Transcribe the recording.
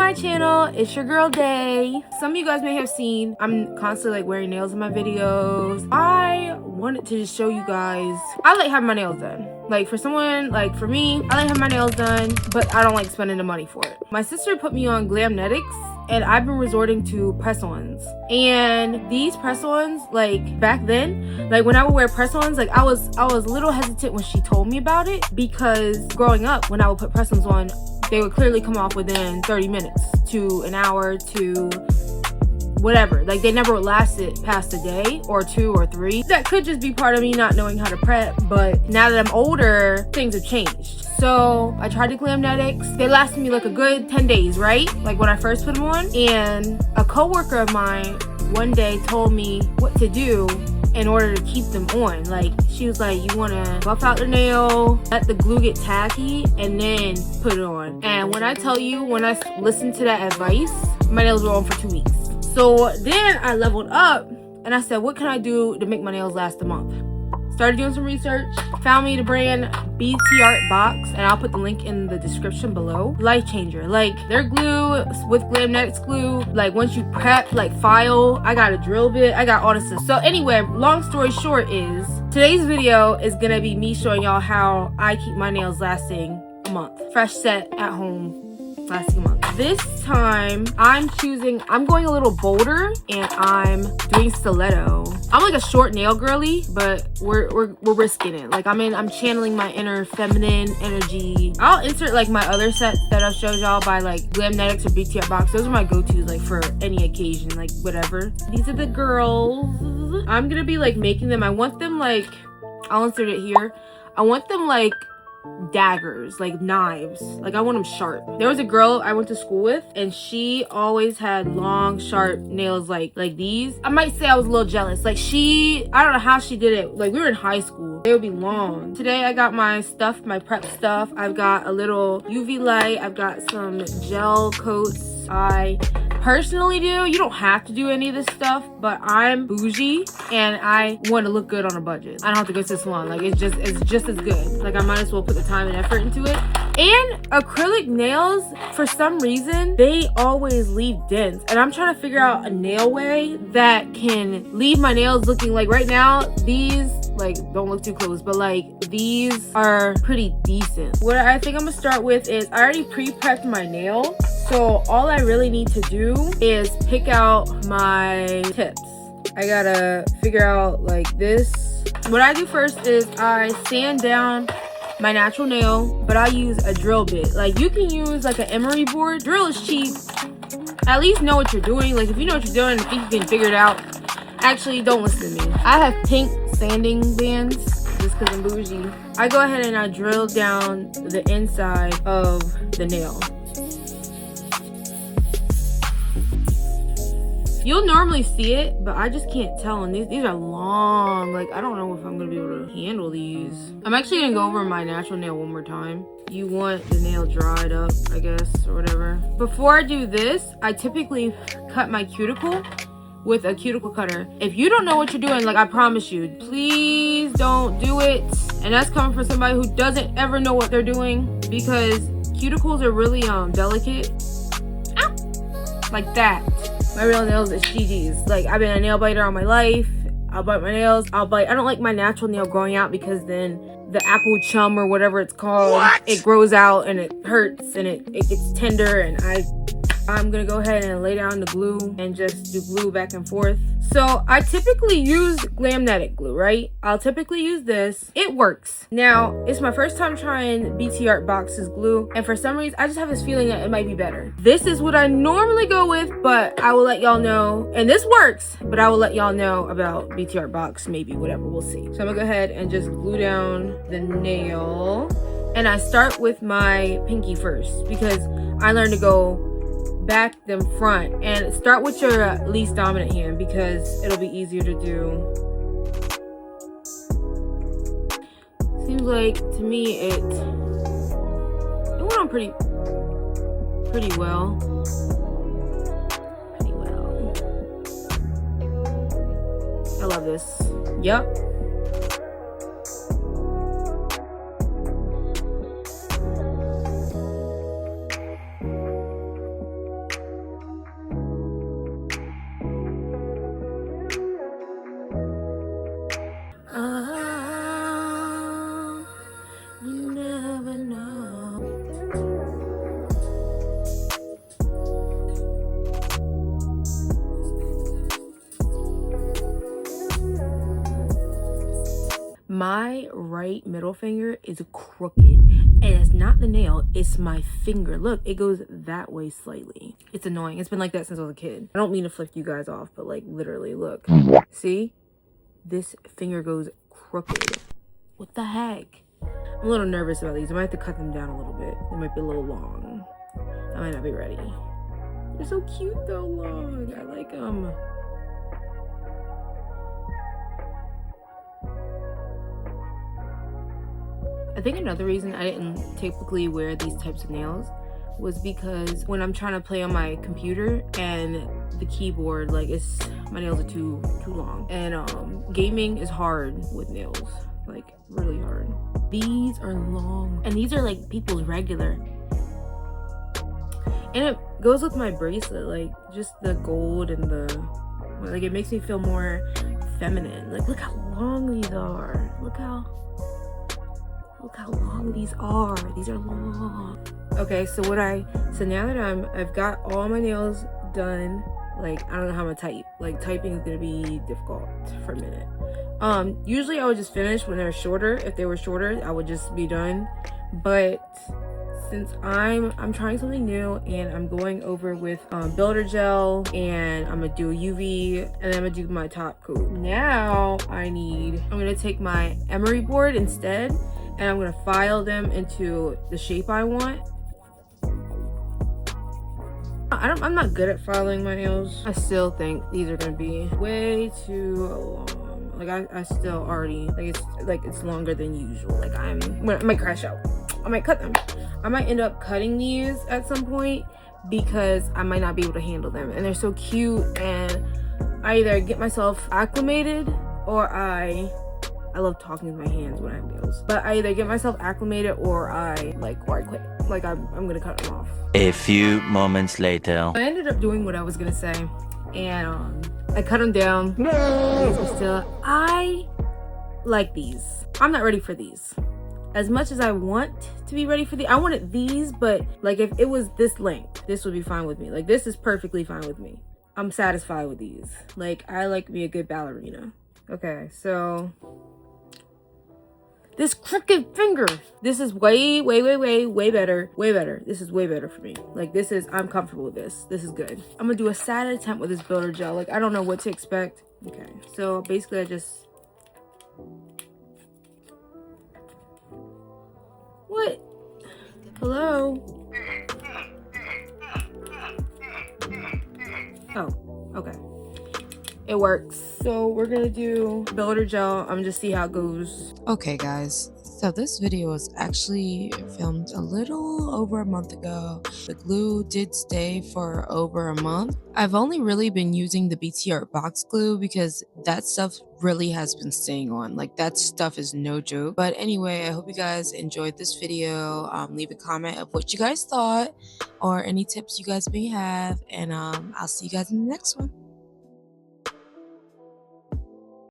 my channel. It's your girl Day. Some of you guys may have seen I'm constantly like wearing nails in my videos. I wanted to just show you guys, I like having my nails done. Like for someone, like for me, I like having my nails done, but I don't like spending the money for it. My sister put me on Glamnetics, and I've been resorting to press-ons. And these press-ons, like back then, like when I would wear press-ons, like I was a little hesitant when she told me about it, because growing up, when I would put press-ons on, they would clearly come off within 30 minutes to an hour to whatever. Like they never lasted past a day or 2 or 3. That could just be part of me not knowing how to prep, but now that I'm older, things have changed. So I tried the Glamnetics. They lasted me like a good 10 days, right? Like when I first put them on. And a coworker of mine one day told me what to do in order to keep them on. Like she was like, you want to buff out the nail, let the glue get tacky, and then put it on. And when I tell you, when I listened to that advice, my nails were on for 2 weeks. So then I leveled up and I said, what can I do to make my nails last a month? Started doing some research, found me the brand BT Art Box, and I'll put the link in the description below. Life changer. Like their glue with Glamnetics glue, like once you prep, like file, I got a drill bit, I got all this stuff. So anyway, long story short is, today's video is gonna be me showing y'all how I keep my nails lasting a month. Fresh set at home, lasting a month. This time I'm going a little bolder and I'm doing stiletto. I'm like a short nail girly, but we're risking it. Like I'm channeling my inner feminine energy. I'll insert like my other sets that I've showed y'all by like Glamnetics or BT Art Box. Those are my go-tos like for any occasion, like whatever. These are the girls. I'm gonna be like making them, I want them like, I'll insert it here. I want them like daggers, like knives. Like I want them sharp. There was a girl I went to school with and she always had long sharp nails like these. I might say I was a little jealous. Like I don't know how she did it. Like we were in high school, they would be long. Today I got my stuff, my prep stuff. I've got a little UV light, I've got some gel coats. I personally do, you don't have to do any of this stuff, but I'm bougie and I want to look good on a budget. I don't have to go to the salon. Like it's just as good. Like I might as well put the time and effort into it. And acrylic nails, for some reason, they always leave dents. And I'm trying to figure out a nail way that can leave my nails looking like, right now, these, like, don't look too close, but like these are pretty decent. What I think I'm gonna start with is, I already pre-prepped my nail. So all I really need to do is pick out my tips. I gotta figure out like this. What I do first is I sand down my natural nail, but I use a drill bit. Like you can use like an emery board. Drill is cheap. At least know what you're doing. Like if you know what you're doing, I think you can figure it out. Actually, don't listen to me. I have pink sanding bands just because I'm bougie. I go ahead and I drill down the inside of the nail. You'll normally see it, but I just can't tell. And these are long. Like, I don't know if I'm gonna be able to handle these. I'm actually gonna go over my natural nail one more time. You want the nail dried up, I guess, or whatever. Before I do this, I typically cut my cuticle with a cuticle cutter. If you don't know what you're doing, like I promise you, please don't do it. And that's coming from somebody who doesn't ever know what they're doing, because cuticles are really delicate. Ow! Like that. My real nails is GG's. Like I've been a nail biter all my life. I'll bite my nails. I don't like my natural nail growing out, because then the apple chum or whatever it's called, it grows out and it hurts and it gets tender, and I'm gonna go ahead and lay down the glue and just do glue back and forth. So I typically use Glamnetic glue, right? I'll typically use this. It works. Now, it's my first time trying BT Art Box's glue, and for some reason, I just have this feeling that it might be better. This is what I normally go with, but I will let y'all know, and this works, but I will let y'all know about BT Art Box, maybe, whatever, we'll see. So I'm gonna go ahead and just glue down the nail, and I start with my pinky first, because I learned to go back then front, and start with your least dominant hand because it'll be easier to do. Seems like to me it went on pretty well. I love this. Yep. My right middle finger is crooked, and it's not the nail, it's my finger. Look, it goes that way slightly. It's annoying. It's been like that since I was a kid. I don't mean to flick you guys off, but like literally, look. See? This finger goes crooked. What the heck? I'm a little nervous about these. I might have to cut them down a little bit. They might be a little long. I might not be ready. They're so cute though, long. I like them. I think another reason I didn't typically wear these types of nails was because when I'm trying to play on my computer and the keyboard, like my nails are too long, and gaming is hard with nails, like really hard. These are long, and these are like people's regular, and it goes with my bracelet, like just the gold and like it makes me feel more feminine. Like look how long these are. Look how long these are. These are long. Okay, so now that I've got all my nails done, like I don't know how I'm gonna type. Like typing is gonna be difficult for a minute. Usually I would just finish when they're shorter. If they were shorter, I would just be done. But since I'm trying something new and I'm going over with builder gel, and I'm gonna do a UV, and then I'm gonna do my top coat. Now I'm gonna take my emery board instead, and I'm gonna file them into the shape I want. I'm not good at filing my nails. I still think these are gonna be way too long. Like I still already, like it's longer than usual. Like I might crash out. I might cut them. I might end up cutting these at some point because I might not be able to handle them. And they're so cute, and I either get myself acclimated, or I love talking with my hands when I have nails. But I either get myself acclimated or I quit. Like I'm gonna cut them off. A few moments later. I ended up doing what I was gonna say, and I cut them down. I like these. I'm not ready for these. As much as I want to be ready for I wanted these, but like if it was this length, this would be fine with me. Like this is perfectly fine with me. I'm satisfied with these. Like I like me a good ballerina. Okay, so this crooked finger. This is way better. Way better. This is way better for me. Like I'm comfortable with this. This is good. I'm gonna do a sad attempt with this builder gel. Like I don't know what to expect. Okay, so basically I just... What? Hello? Oh, okay. It works. So we're gonna do builder gel. I'm gonna just see how it goes. Okay guys, so this video was actually filmed a little over a month ago. The glue did stay for over a month. I've only really been using the BT Art box glue because that stuff really has been staying on. Like that stuff is no joke. But anyway, I hope you guys enjoyed this video. Leave a comment of what you guys thought or any tips you guys may have, and I'll see you guys in the next one.